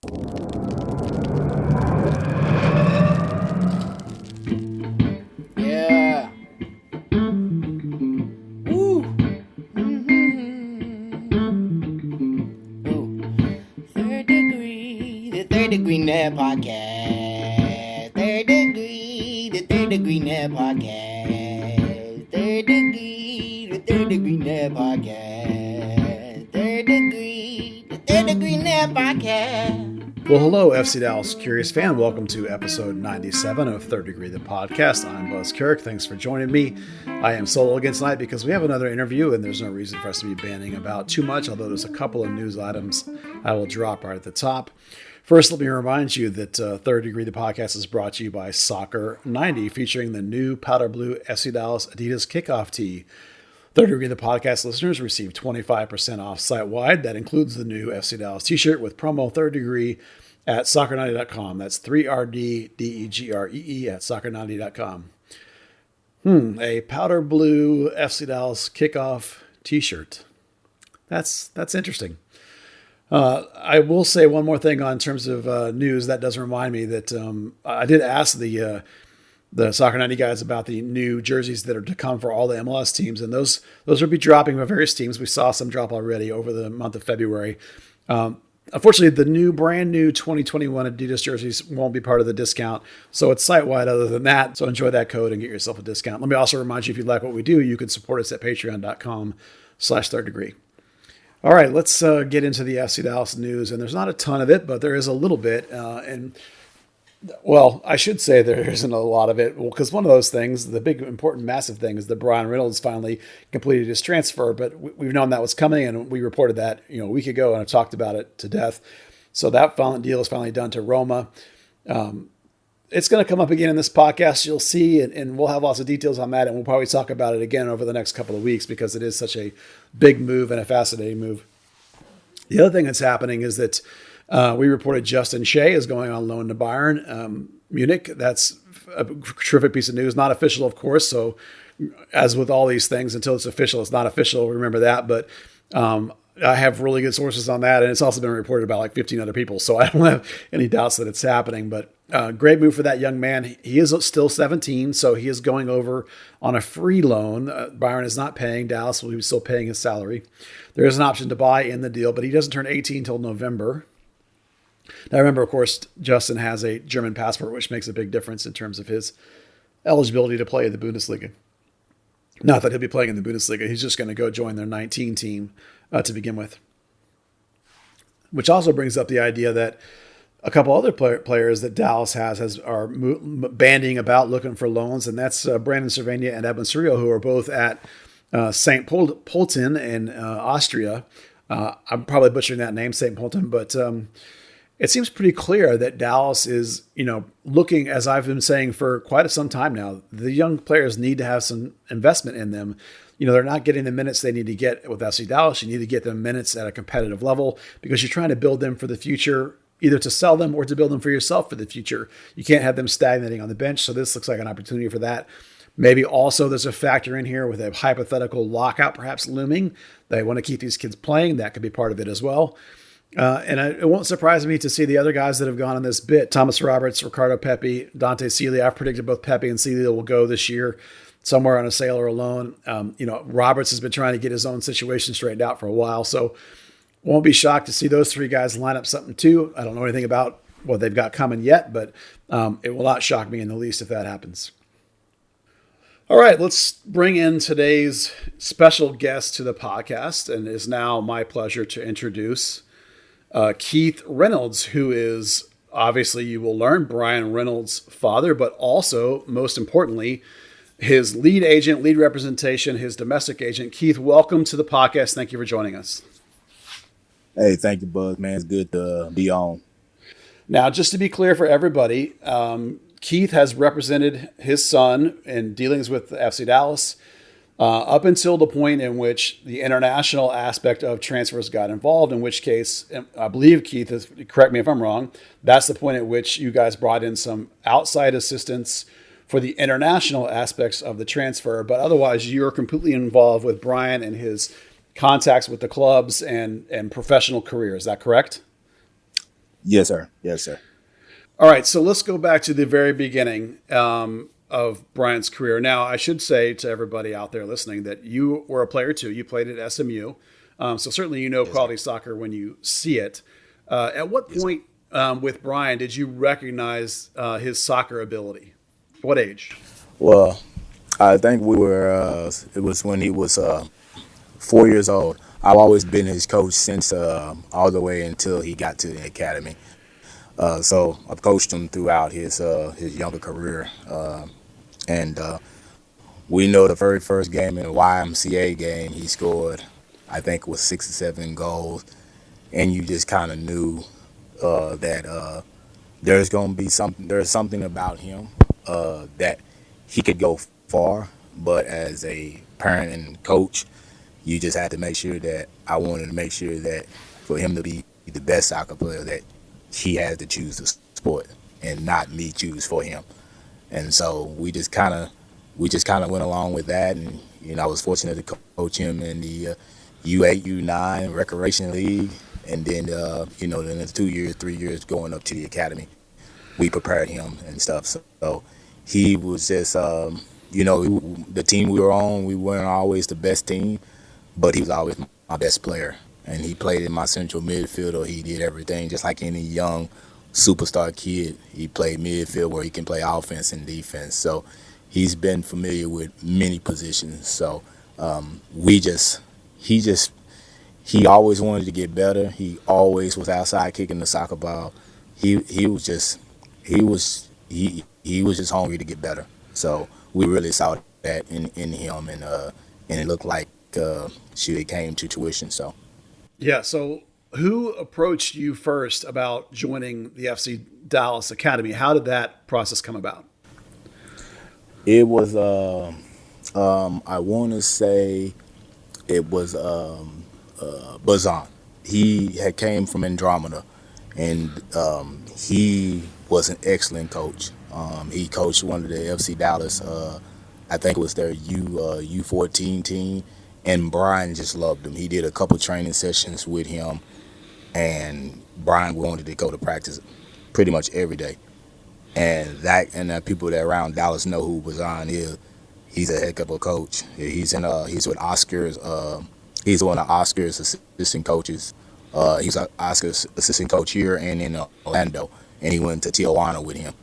Yeah. Woo. Ooh. Third Degree, the Third Degree Net Podcast. The Third Degree Net Podcast. Third Degree, the Third Degree Net Podcast. Third Degree, the Third Degree Net Podcast. Well, hello, FC Dallas Curious fan. Welcome to episode 97 of Third Degree, the podcast. I'm Buzz Carrick. Thanks for joining me. I am solo again tonight because we have another interview, and there's no reason for us to be banning about too much, although there's a couple of news items I will drop right at the top. First, let me remind you that Third Degree, the podcast, is brought to you by Soccer 90, featuring the new powder blue FC Dallas Adidas kickoff tee. Third Degree, the podcast listeners receive 25% off site-wide. That includes the new FC Dallas t-shirt with promo Third Degree at soccer90.com. That's 3RDDEGREE at soccer90.com. A powder blue FC Dallas kickoff t-shirt. That's interesting. I will say one more thing in terms of news. That does remind me that I did ask the Soccer 90 guys about the new jerseys that are to come for all the MLS teams, and those will be dropping by various teams. We saw some drop already over the month of February. Unfortunately, the brand new 2021 Adidas jerseys won't be part of the discount, so it's site-wide other than that. So enjoy that code and get yourself a discount. Let me also remind you, if you like what we do, you can support us at patreon.com/Third Degree. All right, let's get into the FC Dallas news, and there's not a ton of it, but there is a little bit, Well, I should say there isn't a lot of it, because one of those things, the big, important, massive thing, is that Bryan Reynolds finally completed his transfer. But we've known that was coming, and we reported that a week ago, and I've talked about it to death. So that deal is finally done to Roma. It's going to come up again in this podcast, you'll see, and we'll have lots of details on that, and we'll probably talk about it again over the next couple of weeks because it is such a big move and a fascinating move. The other thing that's happening is that we reported Justin Shea is going on loan to Bayern Munich. That's a terrific piece of news. Not official, of course. So as with all these things, until it's official, it's not official. Remember that. But I have really good sources on that. And it's also been reported by like 15 other people. So I don't have any doubts that it's happening. But great move for that young man. He is still 17, so he is going over on a free loan. Bayern is not paying. Dallas will be still paying his salary. There is an option to buy in the deal, but he doesn't turn 18 until November. Now, remember, of course, Justin has a German passport, which makes a big difference in terms of his eligibility to play in the Bundesliga. Not that he'll be playing in the Bundesliga. He's just going to go join their 19 team to begin with. Which also brings up the idea that a couple other players that Dallas are banding about looking for loans, and that's Brandon Servania and Edwin Cerrillo, who are both at St. Pölten in Austria. I'm probably butchering that name, St. Pölten, but it seems pretty clear that Dallas is, looking, as I've been saying for quite some time now, the young players need to have some investment in them. They're not getting the minutes they need to get with FC Dallas. You need to get them minutes at a competitive level because you're trying to build them for the future, either to sell them or to build them for yourself for the future. You can't have them stagnating on the bench. So this looks like an opportunity for that. Maybe also there's a factor in here with a hypothetical lockout perhaps looming. They want to keep these kids playing. That could be part of it as well. And it won't surprise me to see the other guys that have gone on this bit. Thomas Roberts, Ricardo Pepi, Dante Celia. I've predicted both Pepi and Celia will go this year somewhere on a sale or a loan. Roberts has been trying to get his own situation straightened out for a while. So won't be shocked to see those three guys line up something too. I don't know anything about what they've got coming yet, but it will not shock me in the least if that happens. All right, let's bring in today's special guest to the podcast, and it is now my pleasure to introduce Keith Reynolds, who is, obviously you will learn, Bryan Reynolds' father, but also, most importantly, his lead agent, lead representation, his domestic agent. Keith, welcome to the podcast. Thank you for joining us. Hey, thank you, Buzz, man. It's good to be on. Now, just to be clear for everybody, Keith has represented his son in dealings with FC Dallas up until the point in which the international aspect of transfers got involved, in which case, I believe, Keith, correct me if I'm wrong, that's the point at which you guys brought in some outside assistance for the international aspects of the transfer. But otherwise, you're completely involved with Bryan and his contacts with the clubs and professional career. Is that correct? Yes, sir. Yes, sir. All right, so let's go back to the very beginning of Brian's career. Now, I should say to everybody out there listening that you were a player too. You played at SMU, so certainly you know Yes, sir. quality soccer when you see it. At what Yes, sir. point with Brian did you recognize his soccer ability? What age? Well, I think we were. It was when he was 4 years old. I've always been his coach since all the way until he got to the academy. So I've coached him throughout his younger career, and we know the very first game in the YMCA game he scored. I think it was 6 or 7 goals, and you just kind of knew that there's going to be something. There's something about him that he could go far, but as a parent and coach, you just had to make sure that I wanted to make sure that for him to be the best soccer player, that he has to choose the sport and not me choose for him. And so we just kind of went along with that, and I was fortunate to coach him in the U8, U9 Recreation League, and then then in 2 years, 3 years going up to the academy, we prepared him and stuff. So he was just the team we were on. We weren't always the best team, but he was always my best player. And he played in my central midfield, or he did everything just like any young superstar kid. He played midfield where he can play offense and defense. So he's been familiar with many positions. So we just, he always wanted to get better. He always was outside kicking the soccer ball. He was just, he was just hungry to get better. So we really saw that in him, and it looked like it came to tuition. So. Yeah. So who approached you first about joining the FC Dallas Academy? How did that process come about? It was, I want to say it was Bazan. He had came from Andromeda, and he was an excellent coach. He coached one of the FC Dallas, I think it was their U14 team, and Brian just loved him. He did a couple training sessions with him, and Brian wanted to go to practice pretty much every day. And the people that around Dallas know who Bazan is. He's a heck of a coach. He's with Oscar's. He's one of Oscar's assistant coaches. He's an Oscar's assistant coach here and in Orlando, and he went to Tijuana with him.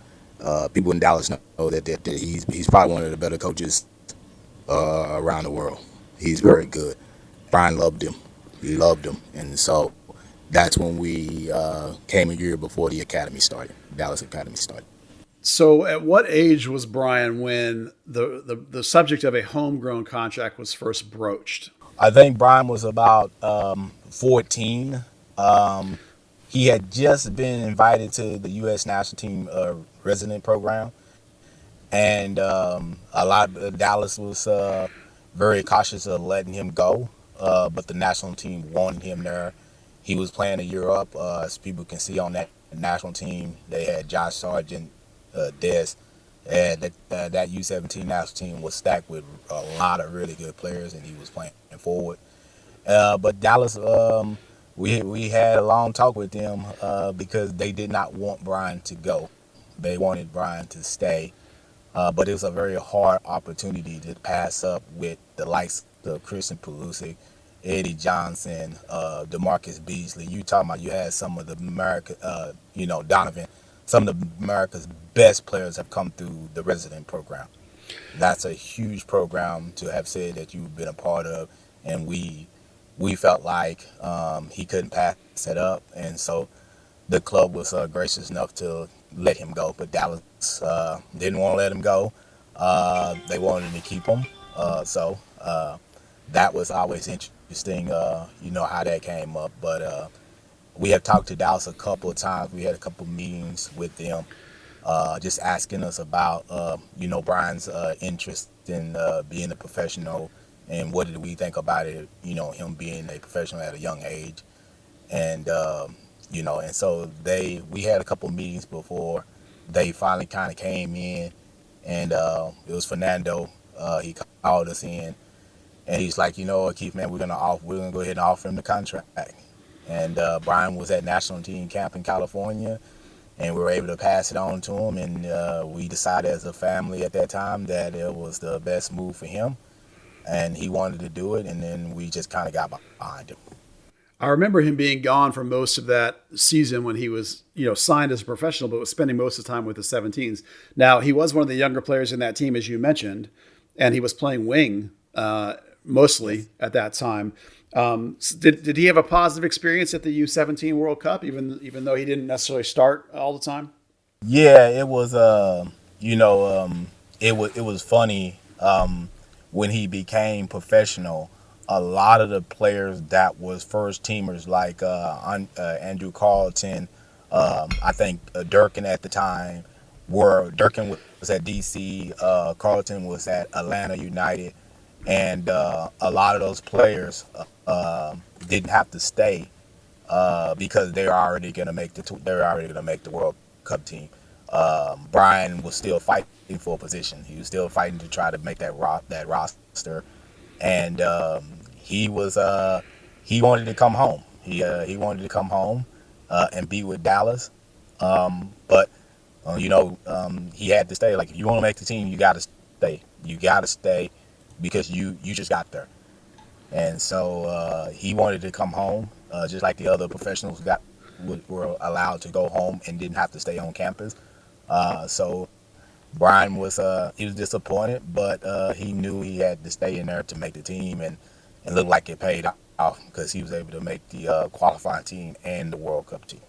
People in Dallas know that he's probably one of the better coaches around the world. He's very good. Brian loved him. He loved him, and so that's when we came a year before the academy started. Dallas Academy started. So, at what age was Brian when the subject of a homegrown contract was first broached? I think Brian was about 14. He had just been invited to the U.S. national team resident program, and a lot of Dallas was very cautious of letting him go, but the national team wanted him there. He was playing a year up, as people can see on that national team. They had Josh Sargent, Des, and that U17 national team was stacked with a lot of really good players, and he was playing forward. But Dallas, we had a long talk with them because they did not want Brian to go. They wanted Brian to stay. But it was a very hard opportunity to pass up with the likes of Christian Pulisic, Eddie Johnson, DeMarcus Beasley. You talking about you had some of the Donovan. Some of America's best players have come through the resident program. That's a huge program to have said that you've been a part of, and we felt like he couldn't pass it up, and so the club was gracious enough to let him go. But Dallas didn't want to let him go. They wanted to keep him, so that was always interesting. How that came up, but we have talked to Dallas a couple of times. We had a couple of meetings with them, just asking us about, Brian's interest in being a professional, and what did we think about it, him being a professional at a young age. And, and so we had a couple of meetings before they finally kind of came in, and it was Fernando. He called us in, and he's like, Keith, man, we're gonna go ahead and offer him the contract. And Bryan was at national team camp in California, and we were able to pass it on to him. And we decided as a family at that time that it was the best move for him, and he wanted to do it. And then we just kind of got behind him. I remember him being gone for most of that season when he was, signed as a professional, but was spending most of the time with the 17s. Now, he was one of the younger players in that team, as you mentioned, and he was playing wing mostly at that time. Did he have a positive experience at the U17 World Cup, even though he didn't necessarily start all the time? Yeah, it was. It was funny when he became professional. A lot of the players that was first teamers, like Andrew Carlton, I think Durkin at the time, Durkin was at DC, Carlton was at Atlanta United, and a lot of those players didn't have to stay because they're already going to make the World Cup team. Bryan was still fighting for a position. He was still fighting to try to make that roster, and he wanted to come home. He wanted to come home and be with Dallas, but he had to stay. Like, if you want to make the team, you got to stay. You got to stay because you just got there. And so he wanted to come home, just like the other professionals were allowed to go home and didn't have to stay on campus. So Bryan was disappointed, but he knew he had to stay in there to make the team, and looked like it paid off because he was able to make the qualifying team and the World Cup team.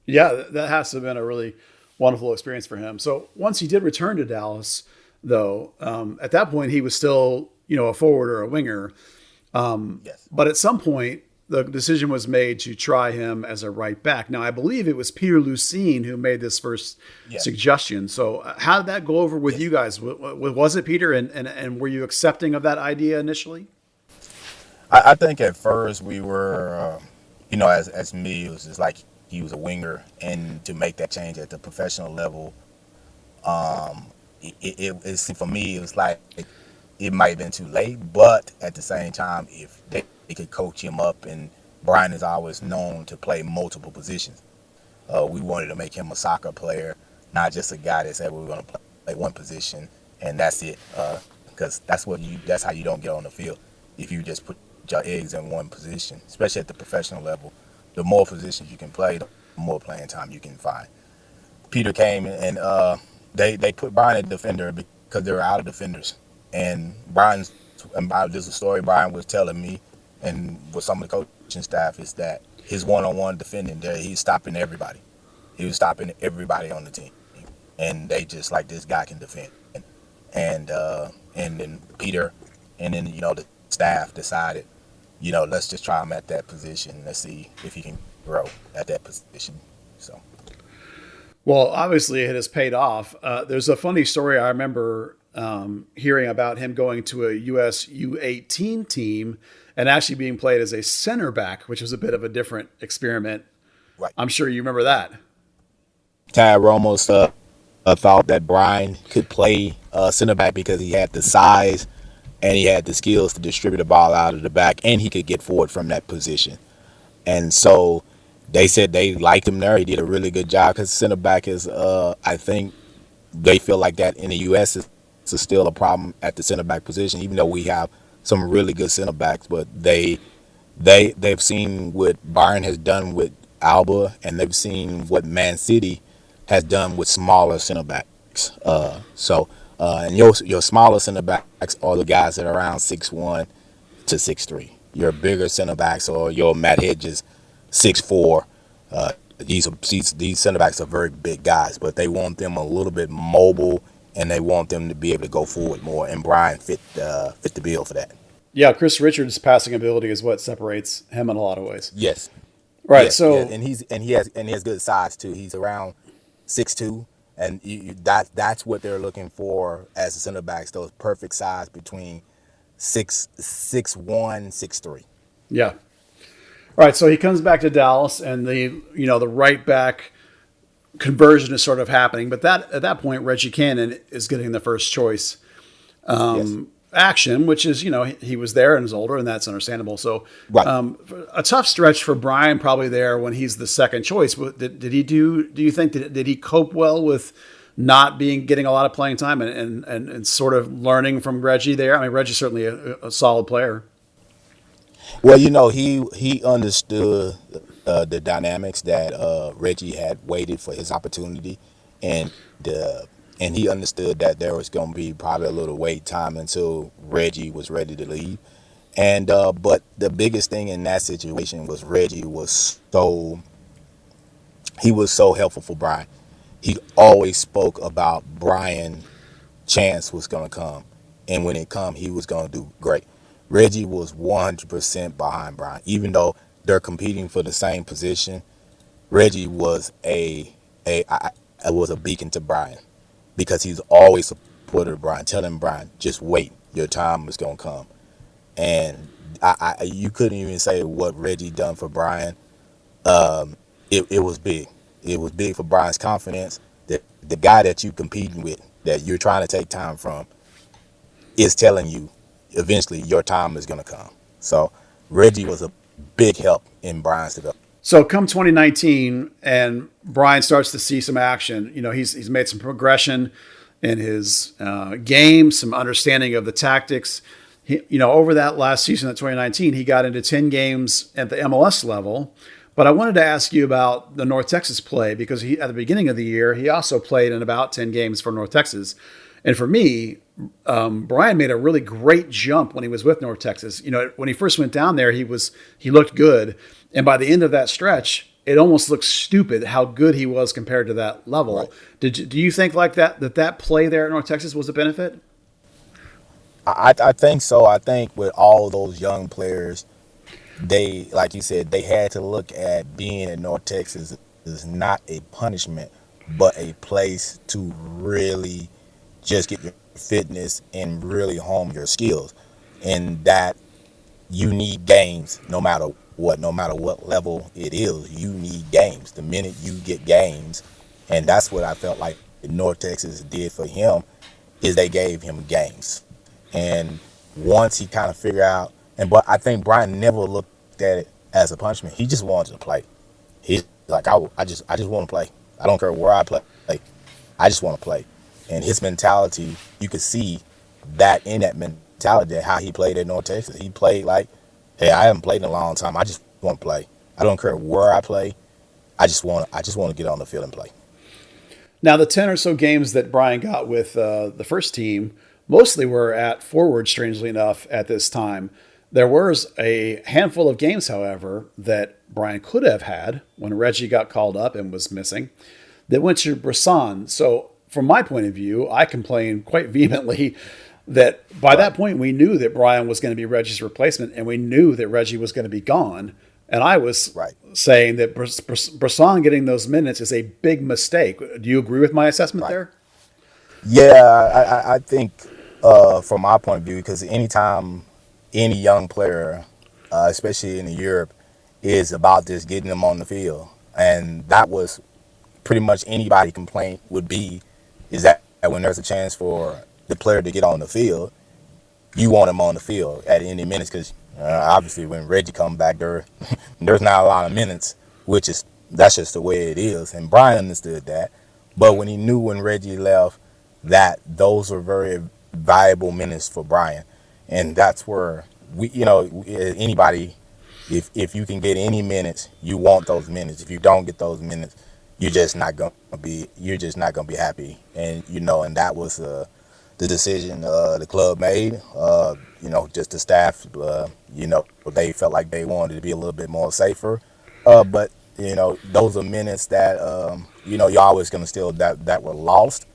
Yeah, that has to have been a really wonderful experience for him. So once he did return to Dallas, though, at that point he was still, a forward or a winger. Yes. But at some point, the decision was made to try him as a right back. Now, I believe it was Peter Lucine who made this first suggestion. So how did that go over with you guys? Was it Peter? And were you accepting of that idea initially? I think at first we were, as me, it was just like he was a winger, and to make that change at the professional level, for me, it was like it might have been too late. But at the same time, if they could coach him up, and Bryan is always known to play multiple positions, we wanted to make him a soccer player, not just a guy that said we were going to play one position and that's it, because that's how you don't get on the field. If you just put your eggs in one position, especially at the professional level, the more positions you can play, the more playing time you can find. Peter came and they put Bryan at defender because they were out of defenders. And there's a story Bryan was telling me, and with some of the coaching staff, is that his one-on-one defending there, he's stopping everybody. He was stopping everybody on the team, and they just like, this guy can defend. And then Peter, and then the staff decided, let's just try him at that position. Let's see if he can grow at that position. So. Well, obviously it has paid off. There's a funny story I remember hearing about him going to a US U18 team and actually being played as a center back, which was a bit of a different experiment. Right. I'm sure you remember that. Tab almost thought that Bryan could play center back because he had the size and he had the skills to distribute the ball out of the back, and he could get forward from that position. And so they said they liked him there. He did a really good job because center back is, I think, they feel like that in the U.S. is still a problem at the center back position, even though we have some really good center backs. But they've seen what Bayern has done with Alba, and they've seen what Man City has done with smaller center backs. And your smaller center backs are the guys that are around 6'1" to 6'3". Your bigger center backs, or your Matt Hedges, 6'4". These center backs are very big guys, but they want them a little bit mobile, and they want them to be able to go forward more. And Bryan fit the bill for that. Yeah, Chris Richards' passing ability is what separates him in a lot of ways. Yes. Right. Yes, so, yes. And he has good size too. He's around 6'2", and that's what they're looking for as a center backs. Those perfect size between 6'1", 6'3". Yeah. All right. So he comes back to Dallas, and the right back conversion is sort of happening. But at that point, Reggie Cannon is getting the first choice. Yes. action, which is, he was there and is older, and that's understandable. So Right. a tough stretch for Bryan probably there when he's the second choice. Did he do you think, did he cope well with not getting a lot of playing time and sort of learning from Reggie there? I mean, Reggie's certainly a solid player. Well, he understood the dynamics that Reggie had waited for his opportunity, and and he understood that there was going to be probably a little wait time until Reggie was ready to leave. And but the biggest thing in that situation was Reggie was so helpful for Bryan. He always spoke about Bryan chance was going to come, and when it come, he was going to do great. Reggie was 100% behind Bryan, even though they're competing for the same position. Reggie was was a beacon to Bryan because he's always supported Bryan, telling Bryan, just wait, your time is going to come. And you couldn't even say what Reggie done for Bryan. It was big. It was big for Bryan's confidence that the guy that you competing with, that you're trying to take time from, is telling you eventually your time is going to come. So Reggie was a big help in Bryan's development. So come 2019 and Bryan starts to see some action. He's made some progression in his game, some understanding of the tactics. Over that last season of 2019, he got into 10 games at the MLS level. But I wanted to ask you about the North Texas play because at the beginning of the year, he also played in about 10 games for North Texas. And for me, Bryan made a really great jump when he was with North Texas. When he first went down there, he looked good. And by the end of that stretch, it almost looked stupid how good he was compared to that level. Right. Do you think like that play there at North Texas was a benefit? I think so. I think with all those young players, they, like you said, they had to look at being in North Texas as not a punishment, but a place to really just get your fitness and really hone your skills. And that you need games no matter what level it is. You need games. The minute you get games, and that's what I felt like North Texas did for him, is they gave him games. And once he kind of figured out, but I think Bryan never looked at it as a punishment. He just wanted to play. He's like, I just want to play. I don't care where I play. I just want to play. And his mentality, you could see that in that mentality, how he played at North Texas. He played like, hey, I haven't played in a long time. I just want to play. I don't care where I play. I just want to get on the field and play. Now, the 10 or so games that Bryan got with the first team mostly were at forward, strangely enough, at this time. There was a handful of games, however, that Bryan could have had when Reggie got called up and was missing that went to Brisson. So from my point of view, I complained quite vehemently that by that point we knew that Bryan was going to be Reggie's replacement and we knew that Reggie was going to be gone. And I was saying that Brisson getting those minutes is a big mistake. Do you agree with my assessment there? Yeah, I think from my point of view, because anytime any young player, especially in Europe, is about just getting them on the field, and that was pretty much anybody's complaint would be, is that when there's a chance for the player to get on the field, you want him on the field at any minutes, because obviously when Reggie comes back, there's not a lot of minutes, that's just the way it is, and Bryan understood that. But when he knew when Reggie left that those were very valuable minutes for Bryan, and that's where anybody, if you can get any minutes, you want those minutes. If you don't get those minutes, you're just not gonna be happy. And and that was the decision the club made. Just the staff. They felt like they wanted to be a little bit more safer. But those are minutes that you're always gonna still that were lost.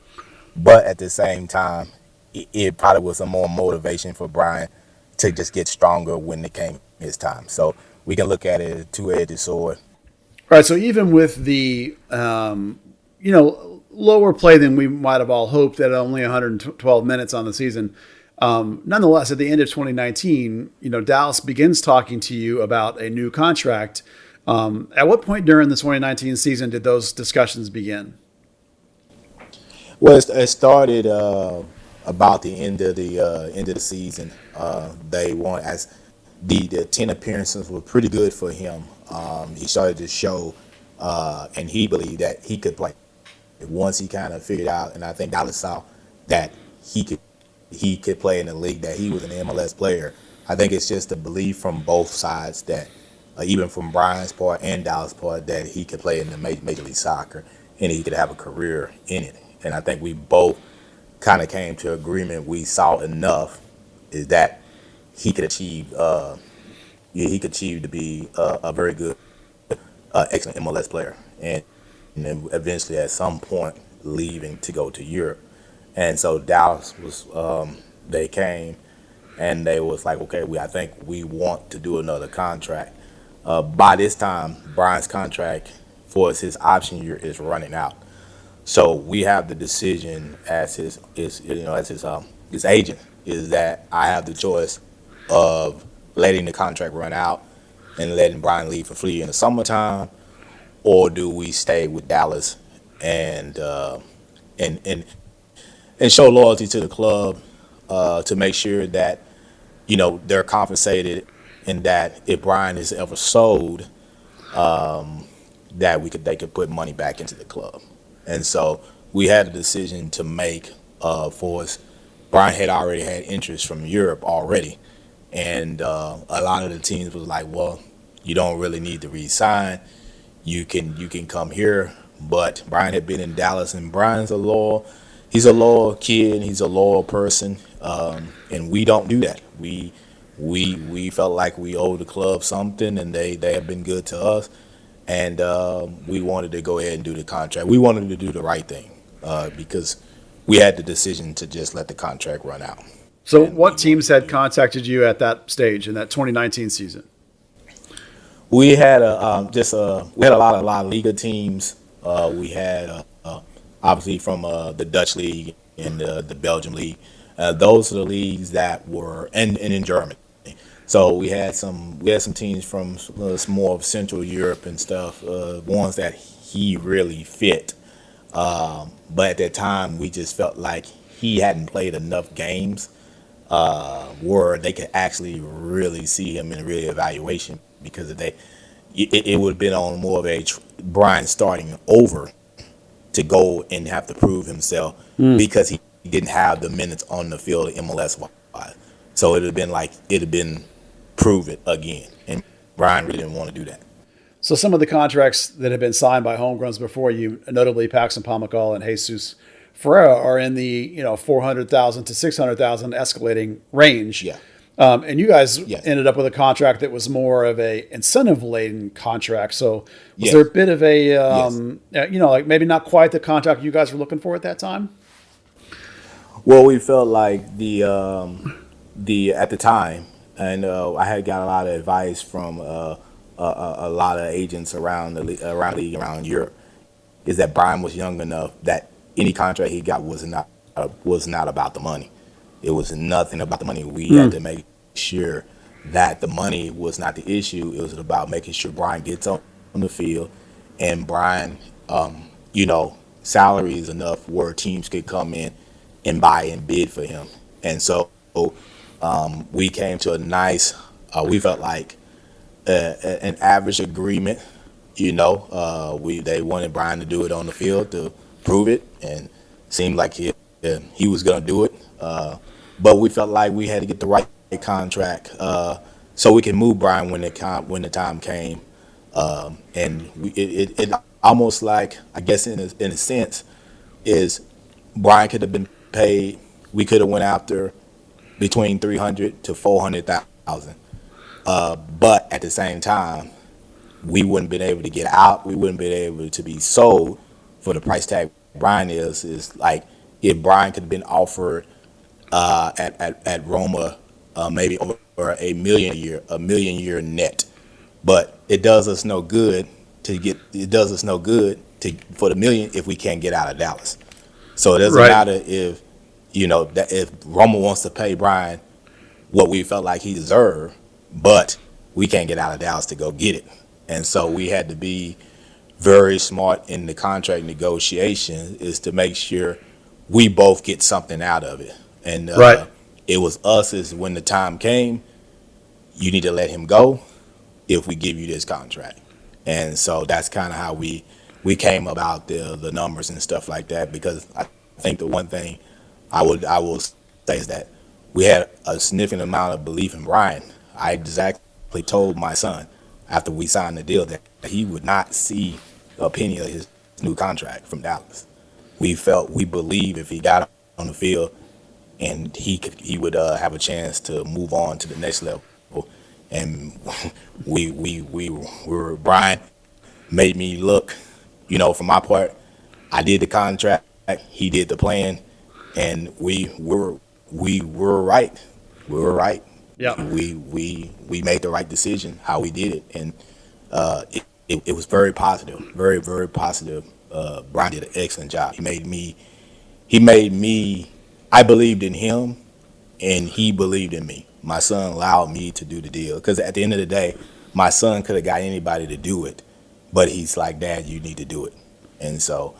But at the same time, it probably was a more motivation for Bryan to just get stronger when it came his time. So we can look at it as a two-edged sword. All right. So even with the lower play than we might have all hoped at only 112 minutes on the season, nonetheless, at the end of 2019, Dallas begins talking to you about a new contract. At what point during the 2019 season did those discussions begin? Well, it started about the end of the season. They won as the 10 appearances were pretty good for him. He started to show, and he believed that he could play. Once he kind of figured out, and I think Dallas saw that he could play in the league, that he was an MLS player. I think it's just a belief from both sides that, even from Brian's part and Dallas' part, that he could play in the Major League Soccer and he could have a career in it. And I think we both kind of came to agreement. We saw enough is that he could achieve, he could achieve to be a very good, excellent MLS player, and then eventually at some point leaving to go to Europe. And so Dallas was, they came and they was like, okay, I think we want to do another contract. By this time, Brian's contract for his option year is running out. So we have the decision as his agent, is that I have the choice of letting the contract run out and letting Brian leave for free in the summertime, or do we stay with Dallas and and show loyalty to the club, to make sure that they're compensated, and that if Brian is ever sold, that they could put money back into the club. And so we had a decision to make for us. Brian had already had interest from Europe already, and a lot of the teams was like, well, you don't really need to re-sign. You can come here. But Brian had been in Dallas, and Brian's he's a loyal kid, he's a loyal person, and we don't do that. We felt like we owed the club something, and they have been good to us, and we wanted to go ahead and do the contract. We wanted to do the right thing, because we had the decision to just let the contract run out. So what teams had contacted you at that stage in that 2019 season? We had we had a lot of La Liga teams. We had obviously from the Dutch league and the Belgium league. Those are the leagues that were and in Germany. So we had some teams from more of Central Europe and stuff, ones that he really fit. But at that time, we just felt like he hadn't played enough games where they could actually really see him in a real evaluation, because it would have been on more of a Brian starting over to go and have to prove himself, because he didn't have the minutes on the field MLS wise. So it had been prove it again, and Brian really didn't want to do that. So some of the contracts that have been signed by homegrowns before you, notably Paxton Pomykal and Jesus Ferreira, are in the 400,000 to 600,000 escalating range. Yeah. And you guys Yes. ended up with a contract that was more of a incentive-laden contract. So was Yes. there a bit of a, Yes. like maybe not quite the contract you guys were looking for at that time? Well, we felt like the at the time, and I had got a lot of advice from a lot of agents around the league, around Europe, is that Brian was young enough that any contract he got was not about the money. It was nothing about the money. We had to make sure that the money was not the issue. It was about making sure Brian gets on the field, and Brian, salary is enough where teams could come in and buy and bid for him. And so we came to a nice, we felt like an average agreement. They wanted Brian to do it on the field to prove it, and seemed like he was going to do it. But we felt like we had to get the right contract, so we could move Brian when the time came. And it almost like, I guess in a sense, is Brian could have been paid. We could have went after between 300 to 400,000. But at the same time, we wouldn't been able to get out. We wouldn't been able to be sold for the price tag Brian is like, if Brian could have been offered at Roma maybe over a million a year net, but it does us no good for the million if we can't get out of Dallas. So it doesn't matter if if Roma wants to pay Brian what we felt like he deserved, but we can't get out of Dallas to go get it. And so we had to be very smart in the contract negotiation, is to make sure we both get something out of it. And Right. it was us is when the time came, you need to let him go if we give you this contract. And so that's kind of how we came about the numbers and stuff like that. Because I think the one thing I will say is that we had a significant amount of belief in Bryan. I exactly told my son after we signed the deal that he would not see a penny of his new contract from Dallas. We believe if he got on the field and he would have a chance to move on to the next level. And we were Bryan made me look, for my part, I did the contract, he did the plan, and we were right. We were right. Yeah. We made the right decision how we did it, and it was very positive, very very positive. Bryan did an excellent job. He made me. I believed in him, and he believed in me. My son allowed me to do the deal because at the end of the day, my son could have got anybody to do it, but he's like, Dad, you need to do it, and so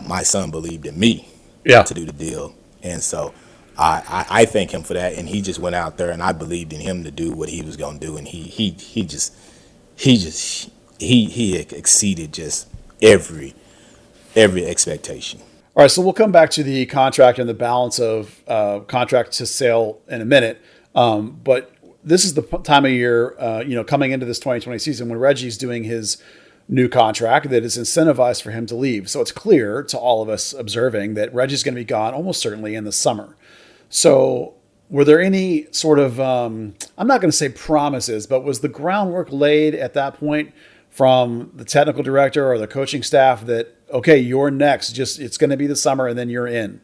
my son believed in me Yeah. to do the deal, and so. I thank him for that, and he just went out there, and I believed in him to do what he was going to do, and he exceeded just every expectation. All right, so we'll come back to the contract and the balance of contract to sale in a minute. But this is the time of year, coming into this 2020 season when Reggie's doing his new contract that is incentivized for him to leave. So it's clear to all of us observing that Reggie's going to be gone almost certainly in the summer. So were there any sort of, I'm not going to say promises, but was the groundwork laid at that point from the technical director or the coaching staff that, okay, you're next, just it's going to be the summer and then you're in?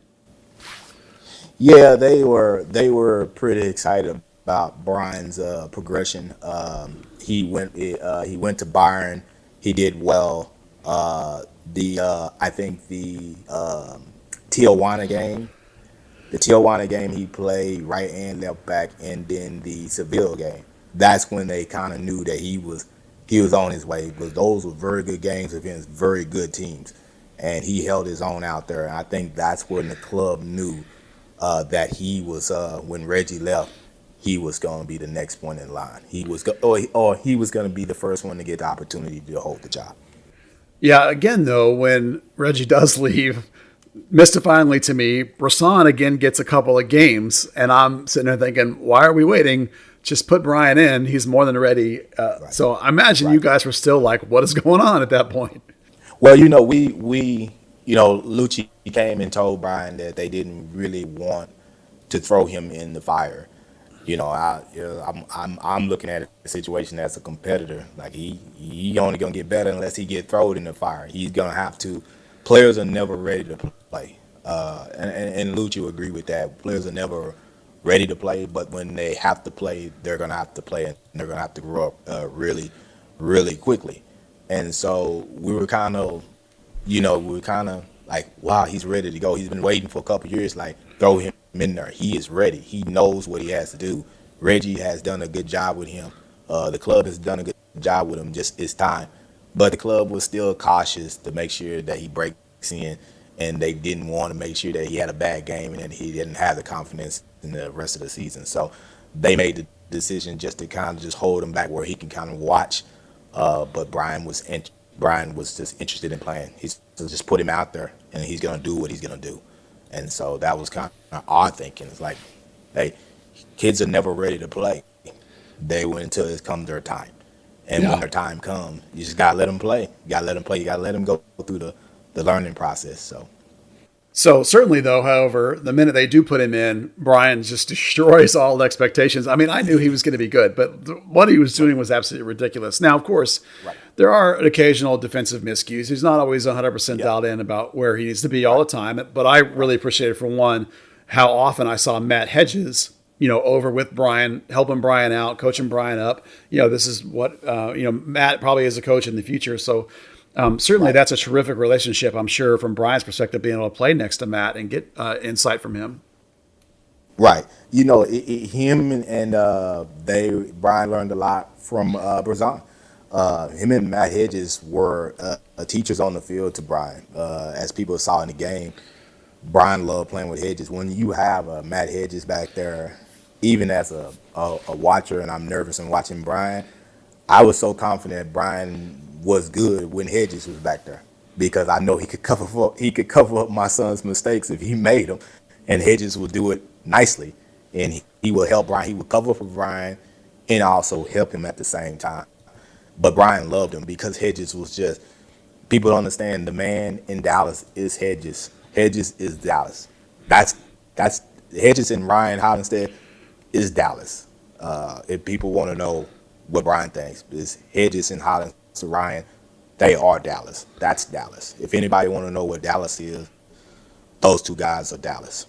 Yeah, they were pretty excited about Bryan's progression. He went to Bayern. He did well. I think the Tijuana game. The Tijuana game, he played right and left back, and then the Seville game. That's when they kind of knew that he was on his way. Because those were very good games against very good teams, and he held his own out there. And I think that's when the club knew that he was. When Reggie left, he was going to be the next one in line. He was he was going to be the first one to get the opportunity to hold the job. Yeah. Again, though, when Reggie does leave, mystifyingly to me, Brisson again gets a couple of games, and I'm sitting there thinking, why are we waiting? Just put Bryan in. He's more than ready. Right. So I imagine you guys were still like, what is going on at that point? Well, Lucci came and told Bryan that they didn't really want to throw him in the fire. I'm looking at the situation as a competitor. Like he only gonna get better unless he get thrown in the fire. He's gonna have to. Players are never ready to play, and Lucci will agree with that. Players are never ready to play, but when they have to play, they're gonna have to play, and they're gonna have to grow up really, really quickly. And so we were kind of like, wow, he's ready to go. He's been waiting for a couple of years. Like, throw him in there. He is ready. He knows what he has to do. Reggie has done a good job with him. The club has done a good job with him. Just it's time. But the club was still cautious to make sure that he breaks in, and they didn't want to make sure that he had a bad game and that he didn't have the confidence in the rest of the season. So they made the decision just to kind of just hold him back where he can kind of watch. But Bryan was just interested in playing. He's just put him out there, and he's going to do what he's going to do. And so that was kind of our thinking. It's like, hey, kids are never ready to play. They wait until it comes their time. And when their time comes, you just got to let them play. You got to let them play. You got to let them go through the learning process. So certainly, though, however, the minute they do put him in, Bryan just destroys all expectations. I mean, I knew he was going to be good, but what he was doing was absolutely ridiculous. Now, of course, there are occasional defensive miscues. He's not always 100% dialed in about where he needs to be all the time. But I really appreciated, for one, how often I saw Matt Hedges, over with Bryan, helping Bryan out, coaching Bryan up. This is what, Matt probably is a coach in the future. So certainly that's a terrific relationship, I'm sure, from Bryan's perspective, being able to play next to Matt and get insight from him. Right. Him and Bryan learned a lot from Brisson. Him and Matt Hedges were teachers on the field to Bryan. As people saw in the game, Brian loved playing with Hedges. When you have Matt Hedges back there, even as a watcher, and I'm nervous in watching Brian, I was so confident Brian was good when Hedges was back there because I know he could cover up my son's mistakes if he made them, and Hedges would do it nicely, and he would help Brian. He would cover for Brian, and also help him at the same time. But Brian loved him because Hedges was just, people don't understand, the man in Dallas is Hedges. Hedges is Dallas. That's Hedges and Ryan Hollingshead is Dallas. If people want to know what Brian thinks, is Hedges and Hollins to Ryan, they are Dallas. That's Dallas. If anybody want to know what Dallas is, those two guys are Dallas.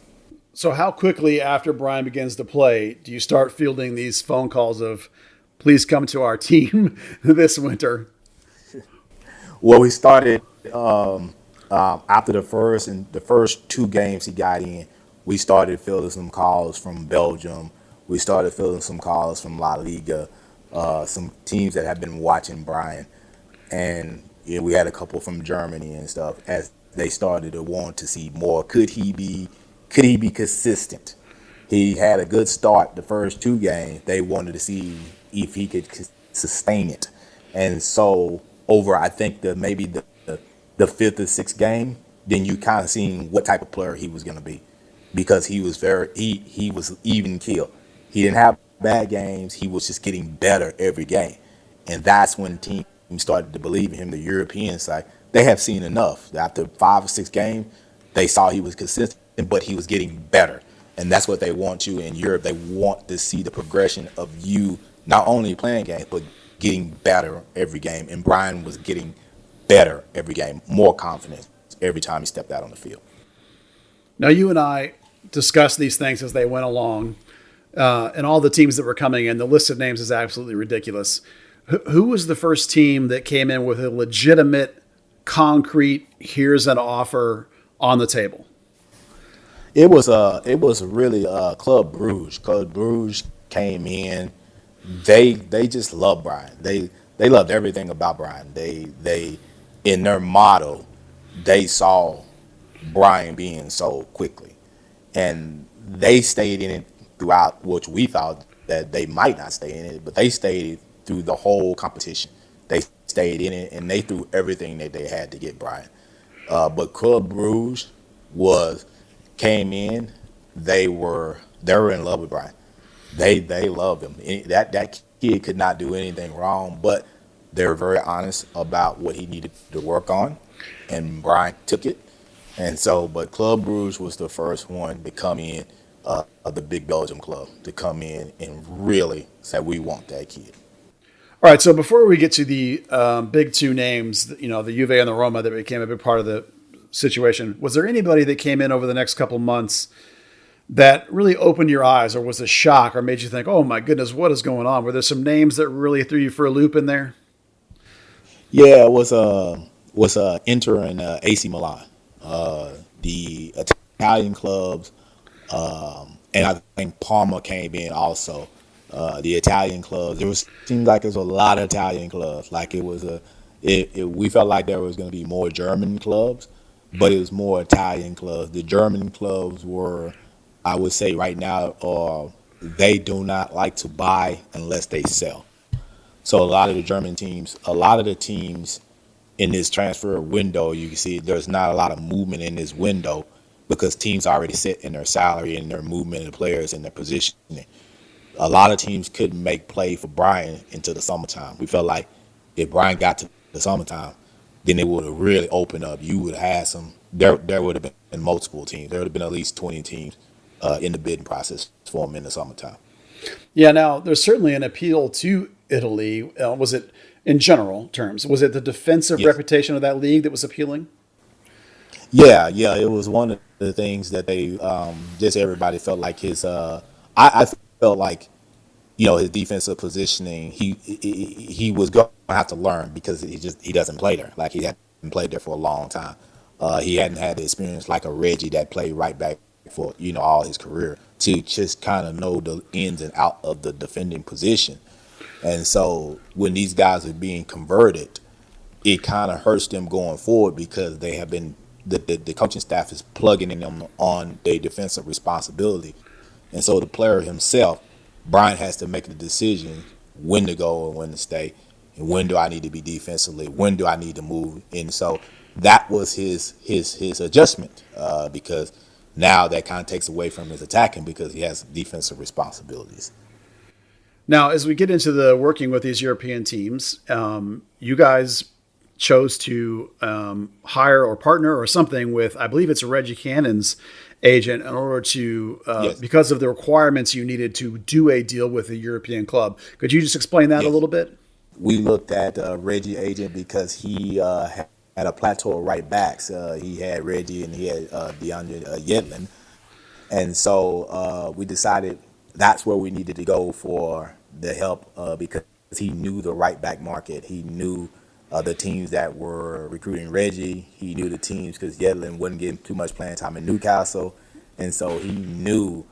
So how quickly after Brian begins to play do you start fielding these phone calls of, please come to our team this winter? Well, we started after the first two games he got in. We started fielding some calls from Belgium. We started fielding some calls from La Liga, some teams that have been watching Brian, and we had a couple from Germany and stuff. As they started to want to see more, could he be consistent? He had a good start the first two games. They wanted to see if he could sustain it, and so over, I think maybe the fifth or sixth game, then you kind of seen what type of player he was going to be, because he was he was even keel. He didn't have bad games. He was just getting better every game, and that's when teams started to believe in him. The European side, they have seen enough. After 5 or 6 games, they saw he was consistent, but he was getting better, and that's what they want you in Europe. They want to see the progression of you not only playing games but getting better every game, and Brian was getting better every game, more confidence every time he stepped out on the field. Now, you and I discussed these things as they went along, and all the teams that were coming in. The list of names is absolutely ridiculous. Who was the first team that came in with a legitimate, concrete, here's an offer on the table? It was really Club Brugge. Club Brugge came in. They just loved Brian. They loved everything about Brian. They in their motto, they saw Brian being sold quickly, and they stayed in it throughout, which we thought that they might not stay in it, but they stayed through the whole competition. They stayed in it, and they threw everything that they had to get Brian. But Club Brugge came in. They were in love with Brian. They loved him. That kid could not do anything wrong, but they were very honest about what he needed to work on, and Brian took it. And so, but Club Brugge was the first one to come in, of the big Belgium club, to come in and really say, we want that kid. All right, so before we get to the big two names, the Juve and the Roma that became a big part of the situation, was there anybody that came in over the next couple months that really opened your eyes, or was a shock, or made you think, oh my goodness, what is going on? Were there some names that really threw you for a loop in there? Yeah, it was Inter and AC Milan, the Italian clubs, and I think Parma came in also. The Italian clubs. Seemed like there was a lot of Italian clubs. Like we felt like there was going to be more German clubs, but it was more Italian clubs. The German clubs were, I would say right now, they do not like to buy unless they sell. So a lot of the teams in this transfer window, you can see there's not a lot of movement in this window because teams already set in their salary and their movement of the players and their positioning. A lot of teams couldn't make play for Brian until the summertime. We felt like if Brian got to the summertime, then it would have really opened up. You would have had there would have been multiple teams. There would have been at least 20 teams in the bidding process for him in the summertime. Yeah, now there's certainly an appeal to Italy. Was it, in general terms, was it the defensive reputation of that league that was appealing? Yeah, it was one of the things that they just everybody felt like his. I felt like, his defensive positioning. He was going to have to learn because he doesn't play there. Like he hadn't played there for a long time. He hadn't had the experience like a Reggie that played right back for all his career to just kind of know the ins and out of the defending position. And so when these guys are being converted, it kind of hurts them going forward because they have been the coaching staff is plugging in them on their defensive responsibility. And so the player himself, Bryan, has to make the decision when to go and when to stay, and when do I need to be defensively, when do I need to move. And so that was his adjustment, because now that kind of takes away from his attacking because he has defensive responsibilities. Now, as we get into the working with these European teams, you guys chose to hire or partner or something with, I believe it's Reggie Cannon's agent, in order to, Yes. because of the requirements you needed to do a deal with a European club. Could you just explain that a Yes. little bit? We looked at Reggie agent because he had a plateau of right backs. He had Reggie and he had DeAndre Yedlin. And so we decided that's where we needed to go for the help, because he knew the right back market. He knew the teams that were recruiting Reggie. He knew the teams because Yedlin wasn't getting too much playing time in Newcastle. And so he knew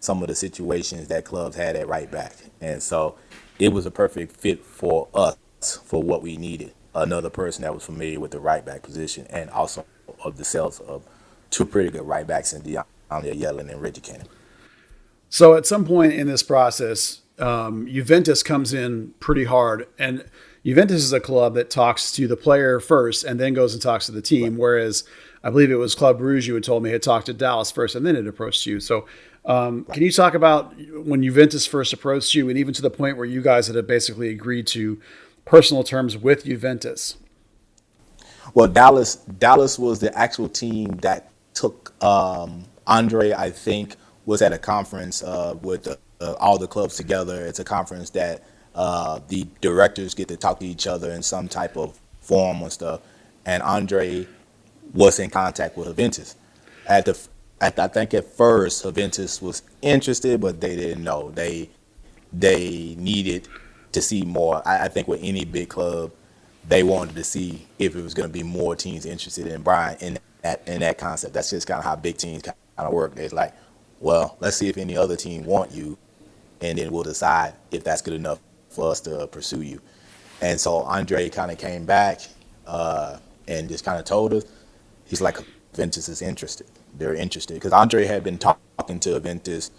some of the situations that clubs had at right back. And so it was a perfect fit for us for what we needed. Another person that was familiar with the right back position and also of the sales of two pretty good right backs in DeAndre Yedlin and Reggie Cannon. So at some point in this process, Juventus comes in pretty hard, and Juventus is a club that talks to the player first and then goes and talks to the team. Right. Whereas I believe it was Club Brugge you had told me had talked to Dallas first and then it approached you. So right. Can you talk about when Juventus first approached you and even to the point where you guys had basically agreed to personal terms with Juventus? Well, Dallas was the actual team that took Andre, I think, was at a conference with all the clubs together. It's a conference that the directors get to talk to each other in some type of forum and stuff. And Andre was in contact with Juventus. I think at first Juventus was interested, but they didn't know. They needed to see more. I think with any big club, they wanted to see if it was going to be more teams interested in Bryan in that concept. That's just kind of how big teams kind of work. It's like, well, let's see if any other team want you, and then we'll decide if that's good enough for us to pursue you. And so Andre kind of came back and just kind of told us, he's like, Juventus is interested. They're interested. Because Andre had been talking to Juventus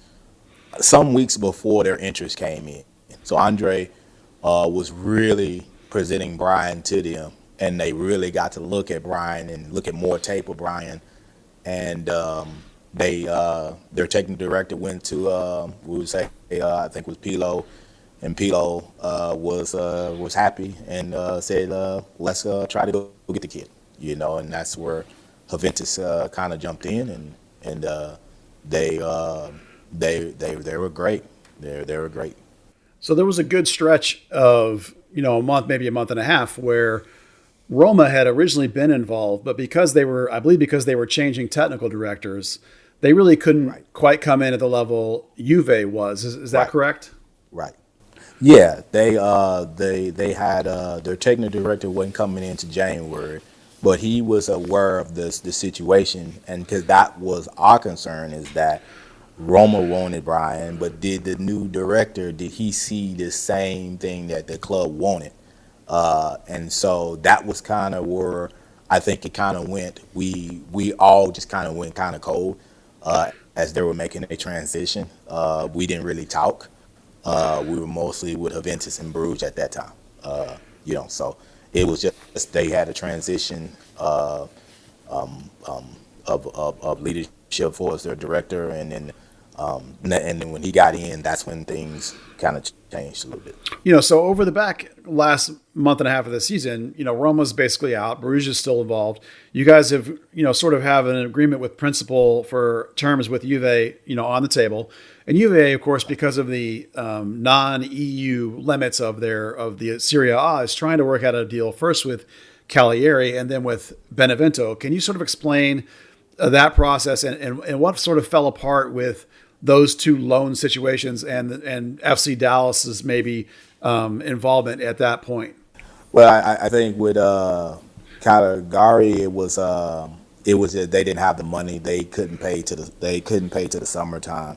some weeks before their interest came in. So Andre was really presenting Bryan to them, and they really got to look at Bryan and look at more tape of Bryan. And their technical director went to we would say I think it was Pilo, and Pilo was happy and said let's try to go get the kid, and that's where Juventus kind of jumped in, and they were great. They were great. So there was a good stretch of a month, maybe a month and a half, where Roma had originally been involved, but because they were changing technical directors, they really couldn't quite come in at the level Juve was. Is that correct? Right. Yeah, they had their technical director wasn't coming into January, but he was aware of the situation, and because that was our concern is that Roma wanted Bryan, but did the new director, did he see the same thing that the club wanted? And so that was kind of where I think it kind of went. We all just kind of went kind of cold as they were making a transition. We didn't really talk. We were mostly with Juventus and Brugge at that time. So it was just they had a transition of leadership for us, their director, and then when he got in, that's when things kind of changed a little bit. So over the last month and a half of the season, Roma's basically out. Bruges is still involved. You guys have, sort of have an agreement with principal for terms with Juve, on the table. And Juve, of course, because of the non-EU limits of the Serie A, is trying to work out a deal first with Cagliari and then with Benevento. Can you sort of explain that process and what sort of fell apart with those two loan situations and FC Dallas's maybe involvement at that point? Well, I think with Cagliari, it was that they didn't have the money. They couldn't pay to the summertime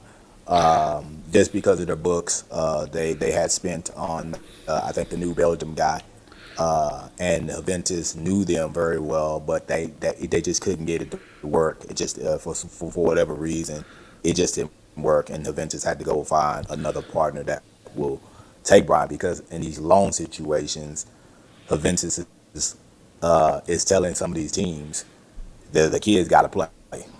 just because of their books. They had spent on I think the new Belgium guy, and Juventus knew them very well, but they just couldn't get it to work. It just for whatever reason, it just didn't work, and Juventus had to go find another partner that will take Bryan, because in these loan situations, Juventus is telling some of these teams the kid's got to play.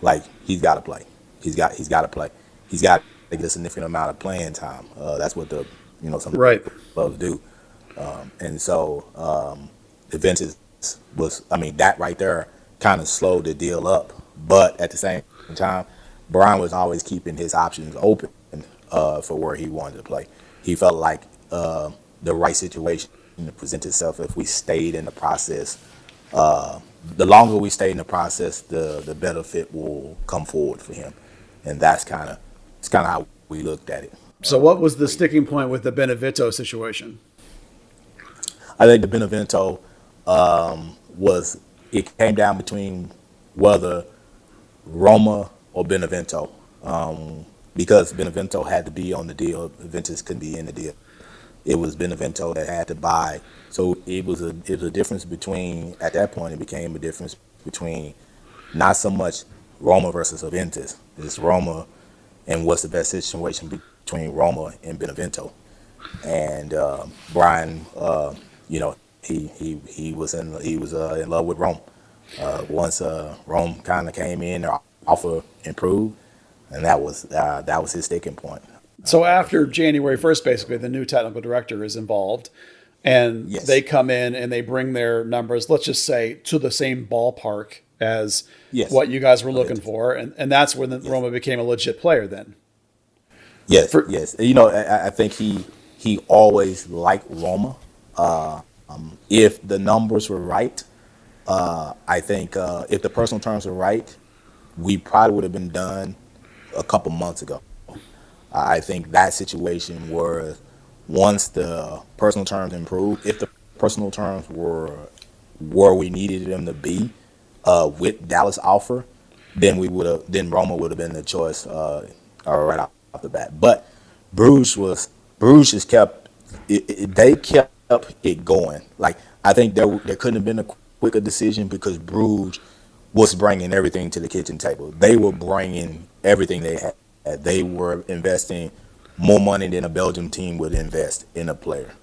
Like, he's got to play. He's got to play. He's got to get a significant amount of playing time. That's what some Right. clubs do. And so Juventus that right there kind of slowed the deal up. But at the same time, Bryan was always keeping his options open for where he wanted to play. He felt like the right situation to present itself if we stayed in the process. The longer we stay in the process, the better fit will come forward for him, and it's kind of how we looked at it. So what was the sticking point with the Benevento situation? I think the Benevento it came down between whether Roma or Benevento, because Benevento had to be on the deal. Juventus couldn't be in the deal. It was Benevento that had to buy. So it was a difference between, at that point, it became a difference between not so much Roma versus Juventus. It's Roma and what's the best situation between Roma and Benevento. And Bryan, he was in love with Rome. Once Rome kind of came in, their offer improved, and that was his sticking point. So after January 1st, basically, the new technical director is involved, and Yes. they come in and they bring their numbers, let's just say, to the same ballpark as Yes. what you guys were looking for. And that's when Roma became a legit player then. Yes, For- yes. I think he always liked Roma. If the numbers were right, I think if the personal terms were right, we probably would have been done a couple months ago. I think that situation was, once the personal terms improved, if the personal terms were where we needed them to be with Dallas' offer, then Roma would have been the choice right off the bat. But Bruges just kept they kept it going. Like, I think there couldn't have been a quicker decision, because Bruges was bringing everything to the kitchen table. They were bringing everything they had. They were investing more money than a Belgium team would invest in a player.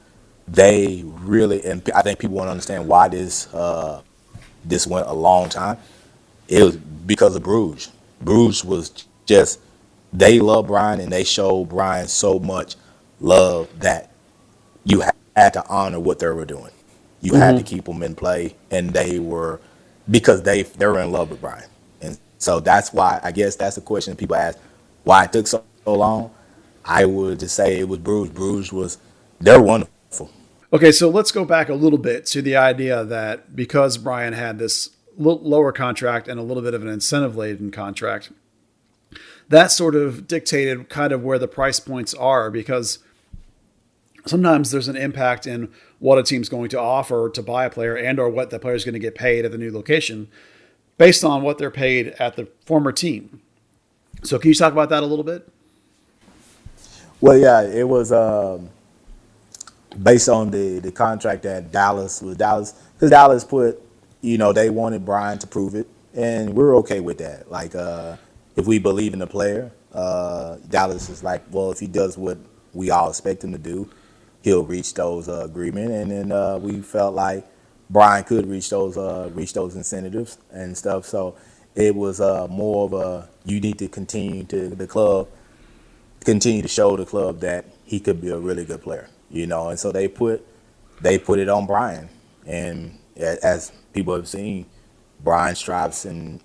They really, and I think people want to understand why this went a long time. It was because of Bruges. Bruges was just, they love Bryan, and they showed Bryan so much love that you had to honor what they were doing. You had to keep them in play, and because they were in love with Bryan. And so that's why, I guess that's the question people ask, why it took so long. I would just say it was Bruges. They're wonderful. Okay, so let's go back a little bit to the idea that because Bryan had this lower contract and a little bit of an incentive-laden contract, that sort of dictated kind of where the price points are, because sometimes there's an impact in what a team's going to offer to buy a player, and or what the player's going to get paid at the new location based on what they're paid at the former team. So can you talk about that a little bit? Well, yeah, it was based on the contract that Dallas, because Dallas put, they wanted Bryan to prove it, and we're okay with that. Like, if we believe in the player, Dallas is like, well, if he does what we all expect him to do, he'll reach those agreement, and then we felt like Bryan could reach those incentives and stuff. So it was more of a, you need to continue to show the club that he could be a really good player, and so they put it on Bryan, and as people have seen, Bryan strives in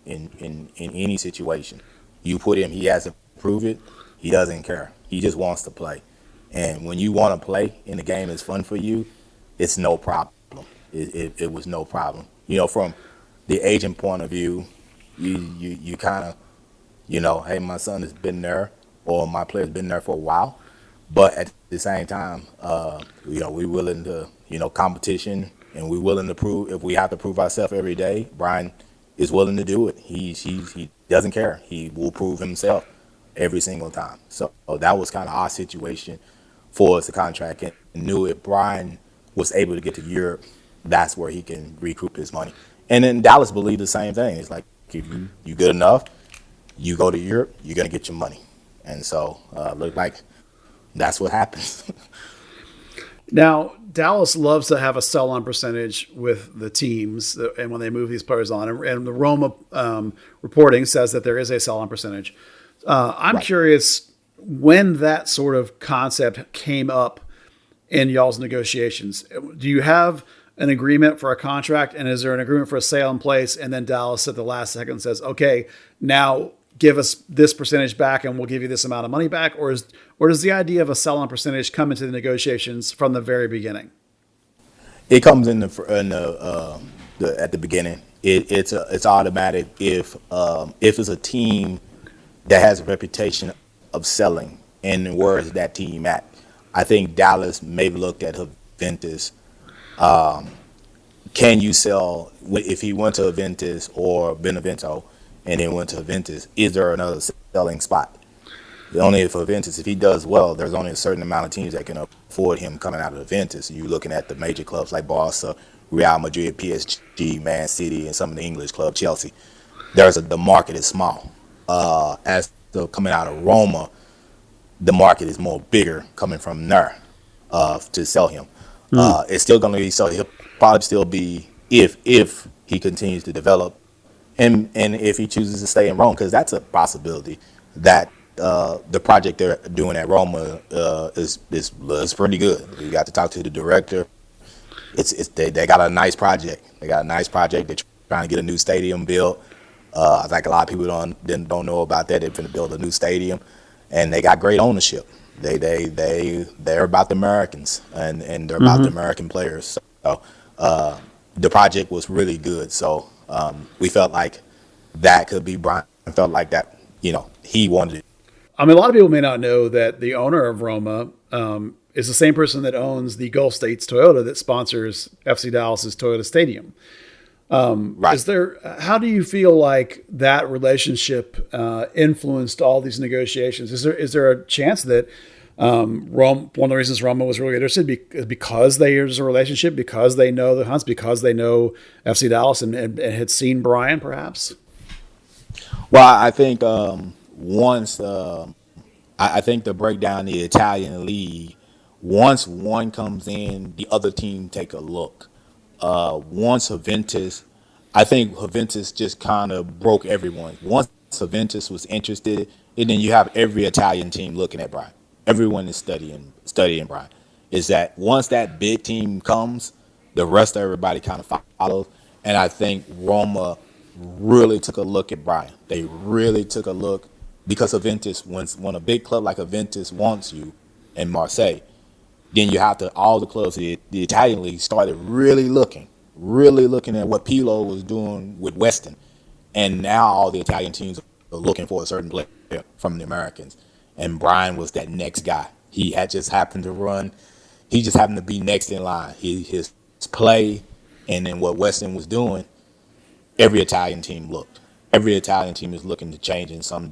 any situation. You put him, he has to prove it. He doesn't care. He just wants to play. And when you want to play and the game is fun for you, it's no problem. It was no problem. From the agent point of view, you kind of, hey, my son has been there, or my player's been there for a while. But at the same time, we're willing to, competition, and we're willing to prove, if we have to prove ourselves every day, Bryan is willing to do it. He doesn't care. He will prove himself every single time. So that was kind of our situation for us, the contract, and knew if Bryan was able to get to Europe, that's where he can recoup his money. And then Dallas believed the same thing. It's like, if you good enough, you go to Europe, you're gonna get your money. And so look like that's what happens. Now, Dallas loves to have a sell-on percentage with the teams, and when they move these players on, and the Roma reporting says that there is a sell-on percentage. I'm Right. curious when that sort of concept came up in y'all's negotiations. Do you have an agreement for a contract, and is there an agreement for a sale in place? And then Dallas at the last second says, "Okay, now give us this percentage back, and we'll give you this amount of money back," or does the idea of a sell-on percentage come into the negotiations from the very beginning? It comes at the beginning. It's automatic if it's a team that has a reputation of selling, and where is that team at? I think Dallas maybe looked at Juventus. Can you sell if he went to Juventus or Benevento and then went to Juventus? Is there another selling spot? Only for Juventus, if he does well, there's only a certain amount of teams that can afford him coming out of Juventus. You're looking at the major clubs like Barca, Real Madrid, PSG, Man City, and some of the English clubs, Chelsea. The market is small. As the coming out of Roma, the market is more bigger coming from there to sell him. It's still going to be so. He'll probably still be if he continues to develop, and if he chooses to stay in Rome, because that's a possibility. That the project they're doing at Roma is pretty good. We got to talk to the director. They got a nice project. They're trying to get a new stadium built. I think a lot of people don't know about that. They're going to build a new stadium, and they got great ownership. They're about the Americans, and they're about the American players. So the project was really good. So we felt like that could be Bryan. Felt like that, he wanted it. I mean, a lot of people may not know that the owner of Roma is the same person that owns the Gulf States Toyota that sponsors FC Dallas's Toyota Stadium. Right. How do you feel like that relationship influenced all these negotiations? Is there a chance that one of the reasons Roma was really interested is because there's a relationship, because they know the Hunts, because they know FC Dallas and had seen Bryan, perhaps? Well, I think I think to break down the Italian league, once one comes in, the other team take a look. Once Juventus, I think Juventus just kind of broke everyone. Once Juventus was interested, and then you have every Italian team looking at Bryan. Everyone is studying Bryan. Is that once that big team comes, the rest of everybody kind of follows. And I think Roma really took a look at Bryan. They really took a look because Juventus, when a big club like Juventus wants you in Marseille, then you have to, all the clubs, the Italian league started really looking at what Pirlo was doing with Weston. And now all the Italian teams are looking for a certain player from the Americans. And Bryan was that next guy. He just happened to be next in line. His play and then what Weston was doing, every Italian team looked. Every Italian team is looking to change in some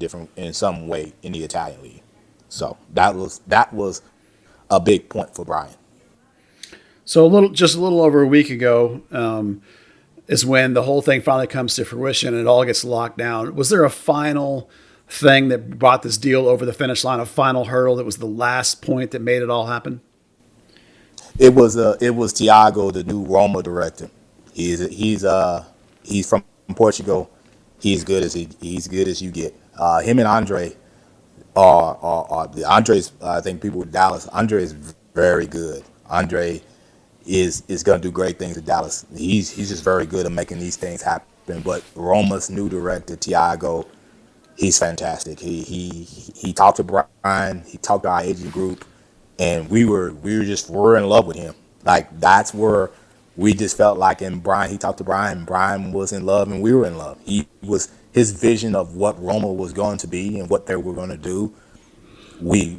way in the Italian league. So that was a big point for Bryan. So just a little over a week ago is when the whole thing finally comes to fruition and it all gets locked down. Was there a final thing that brought this deal over the finish line, a final hurdle that was the last point that made it all happen? It was Thiago, the new Roma director. He's from Portugal. He's good as you get. Him and Andre are the Andre's. I think people with Dallas. Andre is very good. Andre is going to do great things at Dallas. He's just very good at making these things happen. But Roma's new director, Thiago, he's fantastic. He talked to Bryan. He talked to our agent group, and we're in love with him. Like that's where we just felt like. And Bryan, he talked to Bryan. Bryan was in love, and we were in love. His vision of what Roma was going to be and what they were going to do. We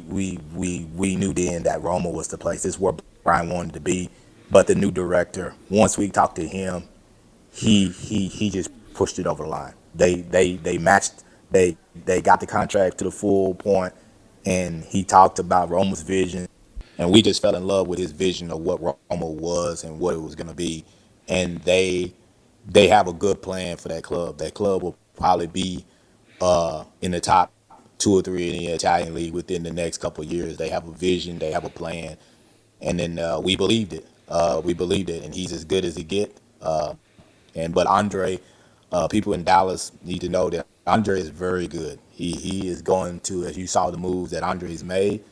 knew then that Roma was the place. This is where Bryan wanted to be. But the new director, once we talked to him, he just pushed it over the line. They matched. They got the contract to the full point, and he talked about Roma's vision and we just fell in love with his vision of what Roma was and what it was going to be. And they have a good plan for that club. That club will probably be in the top 2 or 3 in the Italian league within the next couple of years. They have a vision, they have a plan, and then we believed it. We believed it, and he's as good as he get. But Andre, people in Dallas need to know that Andre is very good. He is going to, as you saw the moves that Andre's made,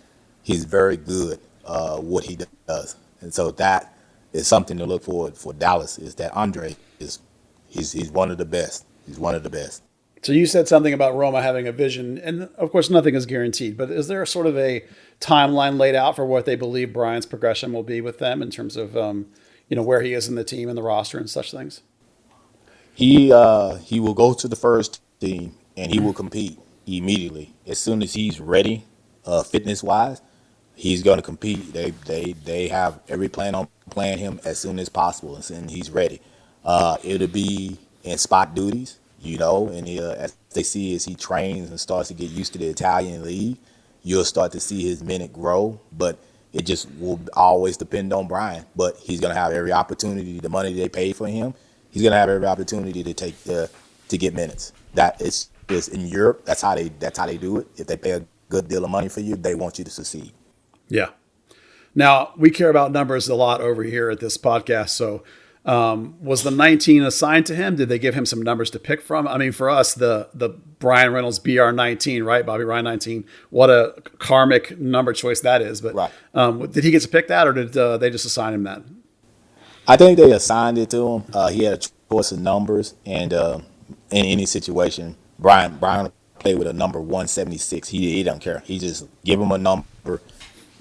he's very good what he does, and so that is something to look forward for Dallas. Is that Andre is he's one of the best. He's one of the best. So you said something about Roma having a vision, and of course nothing is guaranteed, but is there sort of a timeline laid out for what they believe Bryan's progression will be with them in terms of where he is in the team and the roster and such things? He will go to the first team and he will compete immediately as soon as he's ready, fitness wise. He's going to compete. They have every plan on playing him as soon as possible, and he's ready. It'll be in spot duties, and as they see as he trains and starts to get used to the Italian league, you'll start to see his minute grow. But it just will always depend on Bryan. But he's going to have every opportunity. The money they pay for him, he's going to have every opportunity to get minutes. That is just in Europe. That's how they do it. If they pay a good deal of money for you, they want you to succeed. Yeah. Now, we care about numbers a lot over here at this podcast. So was the 19 assigned to him? Did they give him some numbers to pick from? I mean, for us, the Bryan Reynolds BR19, right? Bobby Ryan 19. What a karmic number choice that is. But right. Did he get to pick that, or did they just assign him that? I think they assigned it to him. He had a choice of numbers, and in any situation, Bryan played with a number 176. He don't care. He just give him a number.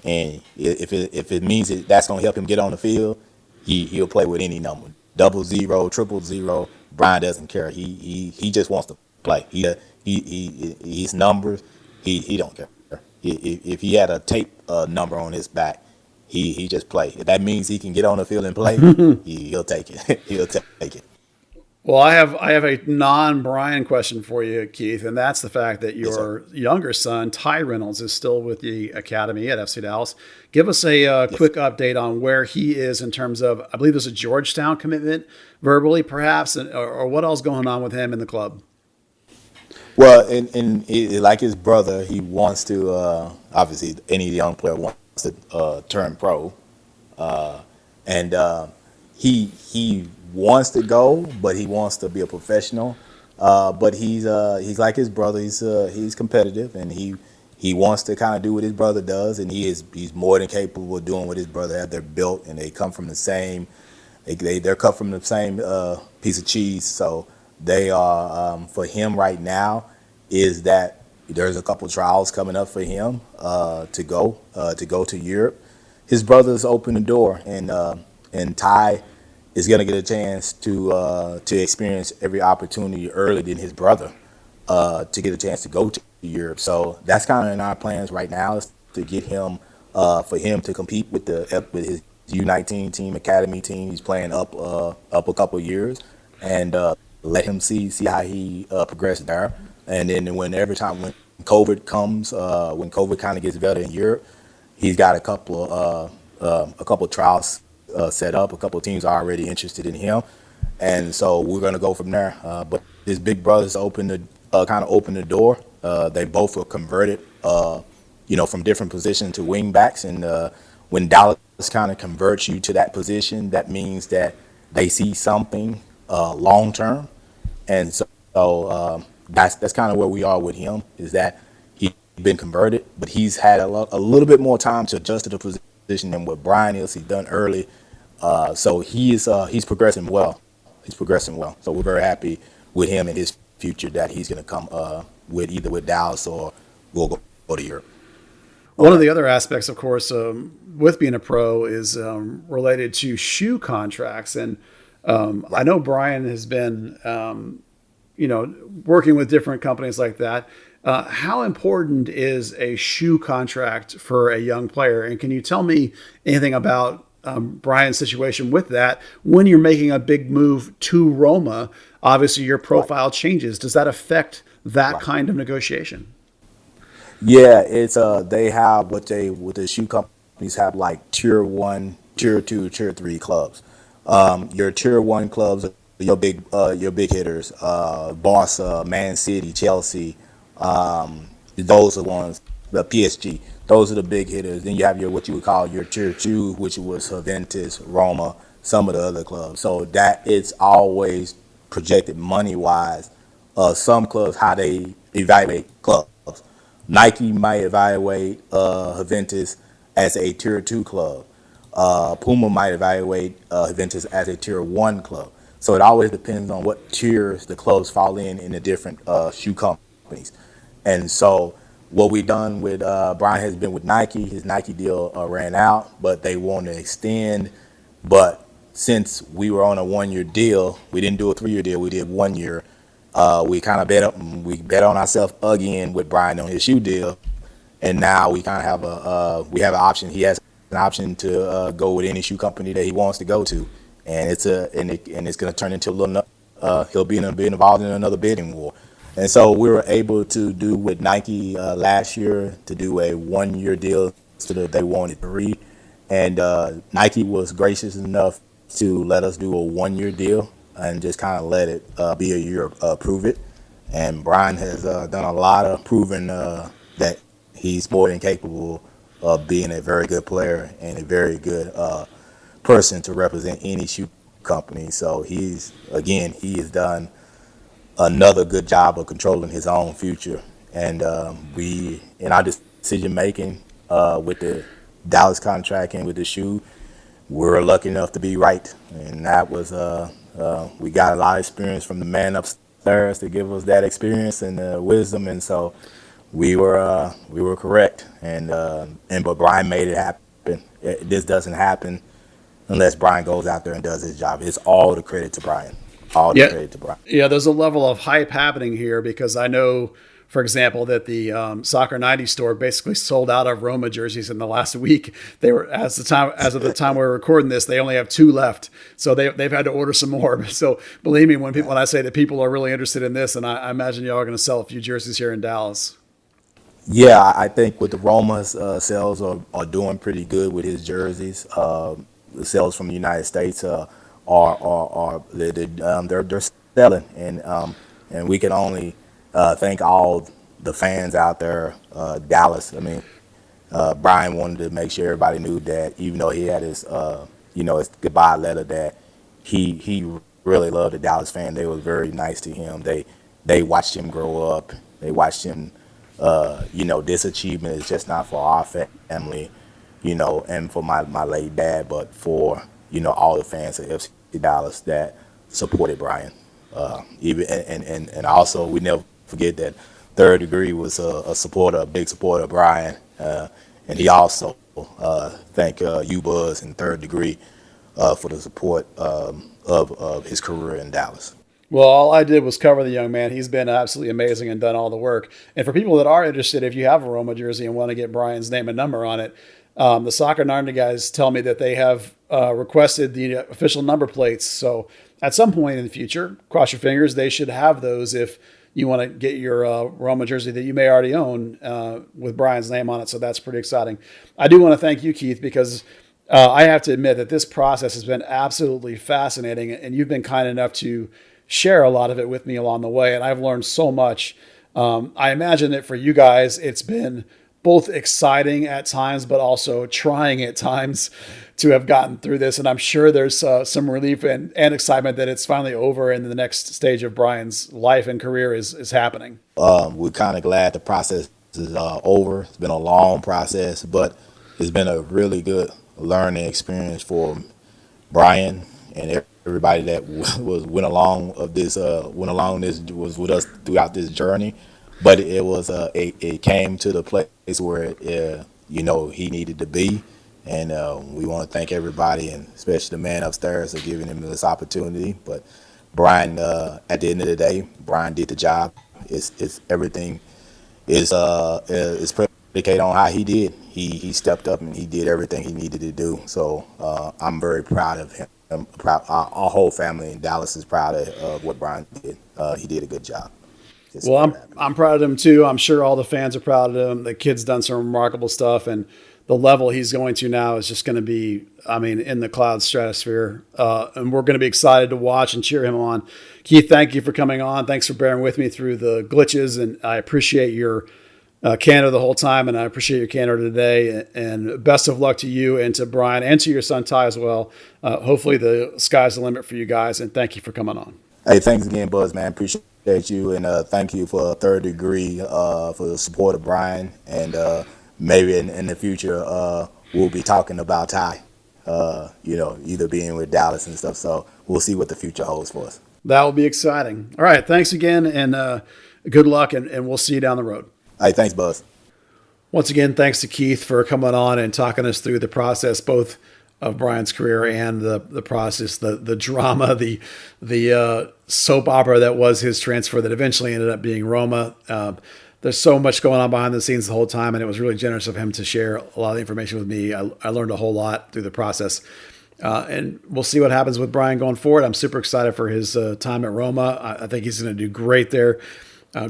And if it means that's going to help him get on the field, he'll play with any number, 00, 000. Bryan doesn't care. He just wants to play. He's numbers. He don't care. If he had a tape number on his back, he just play. If that means he can get on the field and play, he'll take it. He'll take it. Well, I have a non-Bryan question for you, Keith, and that's the fact that your younger son, Ty Reynolds, is still with the academy at FC Dallas. Give us a quick update on where he is in terms of, I believe there's a Georgetown commitment, verbally perhaps, or what else going on with him in the club? Well, and like his brother, he wants to, obviously, any young player wants to turn pro, and he wants to go, but he wants to be a professional. But he's like his brother. He's competitive, and he wants to kind of do what his brother does, and he's more than capable of doing what his brother has. They're built, and they come from the same. They're cut from the same piece of cheese. So they are for him right now is that there's a couple trials coming up for him to go to Europe. His brother's opened the door, and Ty is going to get a chance to experience every opportunity earlier than his brother to get a chance to go to Europe. So that's kind of in our plans right now, is to get him for him to compete with his U19 team, academy team. He's playing up a couple of years, and let him see how he progresses there. And then when COVID comes, when COVID kind of gets better in Europe, he's got a couple trials set up. A couple of teams are already interested in him, and so we're going to go from there. But his big brothers kind of opened the door. They both were converted, from different positions to wing backs. And when Dallas kind of converts you to that position, that means that they see something long term. And so that's kind of where we are with him. Is that he's been converted, but he's had a little bit more time to adjust to the position than what Bryan is. He's done early. So he's progressing well. He's progressing well. So we're very happy with him and his future that he's going to come with either with Dallas or we'll go to Europe. One of the other aspects, of course, with being a pro is related to shoe contracts. And I know Bryan has been, working with different companies like that. How important is a shoe contract for a young player? And can you tell me anything about Bryan's situation with that? When you're making a big move to Roma, obviously your profile changes. Does that affect that kind of negotiation? Yeah, it's they have with the shoe company companies have like tier one, tier two, tier three clubs. Your tier one clubs are your big hitters, Barca, Man City, Chelsea. Those are the ones. The PSG. Those are the big hitters. Then you have your what you would call your tier two, which was Juventus, Roma, some of the other clubs. So that it's always projected money wise. Some clubs how they evaluate clubs. Nike might evaluate Juventus as a tier two club. Puma might evaluate Juventus as a tier one club. So it always depends on what tiers the clubs fall in the different shoe companies. And so what we've done with Bryan has been with Nike. His Nike deal ran out, but they want to extend. But since we were on a 1 year deal, we didn't do a 3 year deal. We did 1 year. We kind of bet on ourselves again with Bryan on his shoe deal, and now we kind of have we have an option. He has an option to go with any shoe company that he wants to go to, and it's going to turn into a little. He'll be involved in another bidding war, and so we were able to do with Nike last year to do a 1 year deal instead of they wanted 3, and Nike was gracious enough to let us do a 1 year deal and just kind of let it be a year, prove it. And Bryan has done a lot of proving that he's more than capable of being a very good player and a very good person to represent any shoe company. So he has done another good job of controlling his own future. And we, in our decision making with the Dallas contract and with the shoe, we're lucky enough to be right. And that was we got a lot of experience from the man upstairs to give us that experience and wisdom, and so we were correct. But Bryan made it happen. This doesn't happen unless Bryan goes out there and does his job. It's all the credit to Bryan. All the credit to Bryan. Yeah, there's a level of hype happening here because I know, for example, that the Soccer 90 store basically sold out of Roma jerseys in the last week. They were as of the time we were recording this, they only have 2 left, so they've had to order some more. So believe me when I say that people are really interested in this, and I imagine y'all are going to sell a few jerseys here in Dallas. Yeah, I think with the Roma's sales are doing pretty good with his jerseys. The sales from the United States are they're selling, and we can only thank all the fans out there, Dallas. I mean, Bryan wanted to make sure everybody knew that even though he had his his goodbye letter, that he really loved the Dallas fan. They were very nice to him. They watched him grow up. They watched him. This achievement is just not for our family, and for my late dad, but for all the fans of FC Dallas that supported Bryan. And also we never forget that Third Degree was a big supporter of Bryan, and he also thanked you Buzz and Third Degree for the support of his career in Dallas. Well, all I did was cover the young man. He's been absolutely amazing and done all the work. And for people that are interested, if you have a Roma jersey and want to get Bryan's name and number on it, the Soccer 90 guys tell me that they have requested the official number plates. So at some point in the future, cross your fingers, they should have those if you want to get your Roma jersey that you may already own with Bryan's name on it. So that's pretty exciting. I do want to thank you, Keith, because I have to admit that this process has been absolutely fascinating, and you've been kind enough to share a lot of it with me along the way, and I've learned so much. I imagine that for you guys, it's been both exciting at times, but also trying at times to have gotten through this. And I'm sure there's some relief and excitement that it's finally over and the next stage of Bryan's life and career is happening. We're kind of glad the process is over. It's been a long process, but it's been a really good learning experience for Bryan and everybody that was with us throughout this journey. But it was it came to the place where he needed to be, and we want to thank everybody, and especially the man upstairs, for giving him this opportunity. But Bryan, at the end of the day, Bryan did the job. It's everything is predicated on how he did. He stepped up and he did everything he needed to do. So I'm very proud of him. Our whole family in Dallas is proud of what Bryan did. He did a good job. Well, I'm proud of him too. I'm sure all the fans are proud of him. The kid's done some remarkable stuff, and the level he's going to now is just going to be, in the cloud stratosphere. And we're going to be excited to watch and cheer him on. Keith, thank you for coming on. Thanks for bearing with me through the glitches. And I appreciate your candor the whole time. And I appreciate your candor today. And best of luck to you and to Bryan and to your son, Ty, as well. Hopefully the sky's the limit for you guys. And thank you for coming on. Hey, thanks again, Buzz, man. Appreciate you. And thank you for Third Degree for the support of Bryan. And maybe in the future, we'll be talking about Ty, either being with Dallas and stuff. So we'll see what the future holds for us. That will be exciting. All right. Thanks again. And good luck. And we'll see you down the road. Hey, thanks, Buzz. Once again, thanks to Keith for coming on and talking us through the process, both of Bryan's career and the process, the drama, the soap opera that was his transfer that eventually ended up being Roma. There's so much going on behind the scenes the whole time, and it was really generous of him to share a lot of the information with me. I learned a whole lot through the process. And we'll see what happens with Bryan going forward. I'm super excited for his time at Roma. I think he's going to do great there.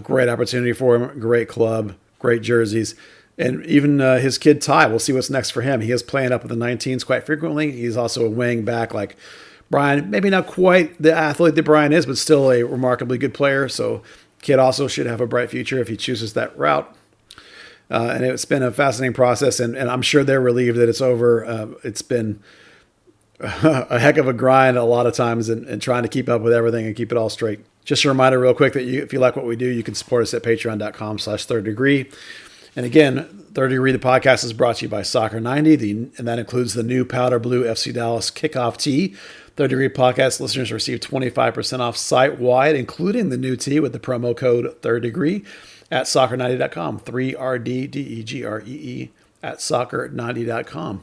Great opportunity for him. Great club. Great jerseys. And even his kid Ty, we'll see what's next for him. He is playing up with the 19s quite frequently. He's also a wing back like Bryan. Maybe not quite the athlete that Bryan is, but still a remarkably good player. So kid also should have a bright future if he chooses that route. And it's been a fascinating process, and I'm sure they're relieved that it's over. It's been a heck of a grind a lot of times and trying to keep up with everything and keep it all straight. Just a reminder real quick that if you like what we do, you can support us at patreon.com/Third Degree. And again, Third Degree, the podcast, is brought to you by Soccer 90, and that includes the new Powder Blue FC Dallas kickoff tee. Third Degree podcast listeners receive 25% off site-wide, including the new tee with the promo code Third Degree at soccer90.com, 3RDDEGREE at soccer90.com.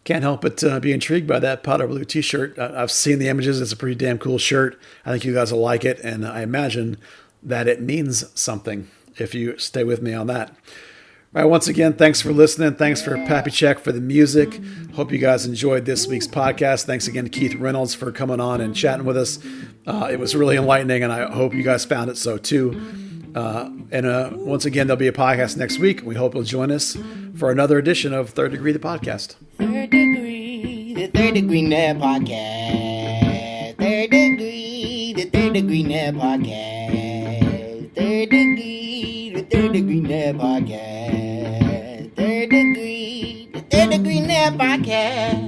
Can't help but be intrigued by that powder blue t-shirt. I've seen the images. It's a pretty damn cool shirt. I think you guys will like it, and I imagine that it means something if you stay with me on that. All right, once again, thanks for listening. Thanks for Pappy Check for the music. Hope you guys enjoyed this week's podcast. Thanks again to Keith Reynolds for coming on and chatting with us. It was really enlightening, and I hope you guys found it so too. And once again, there'll be a podcast next week. We hope you'll join us for another edition of Third Degree, the podcast. Third Degree, the Third Degree Net Podcast. Third Degree, the Third Degree Net Podcast. Third Degree, the Third Degree Net Podcast. Third Degree, the Third Degree Net Podcast.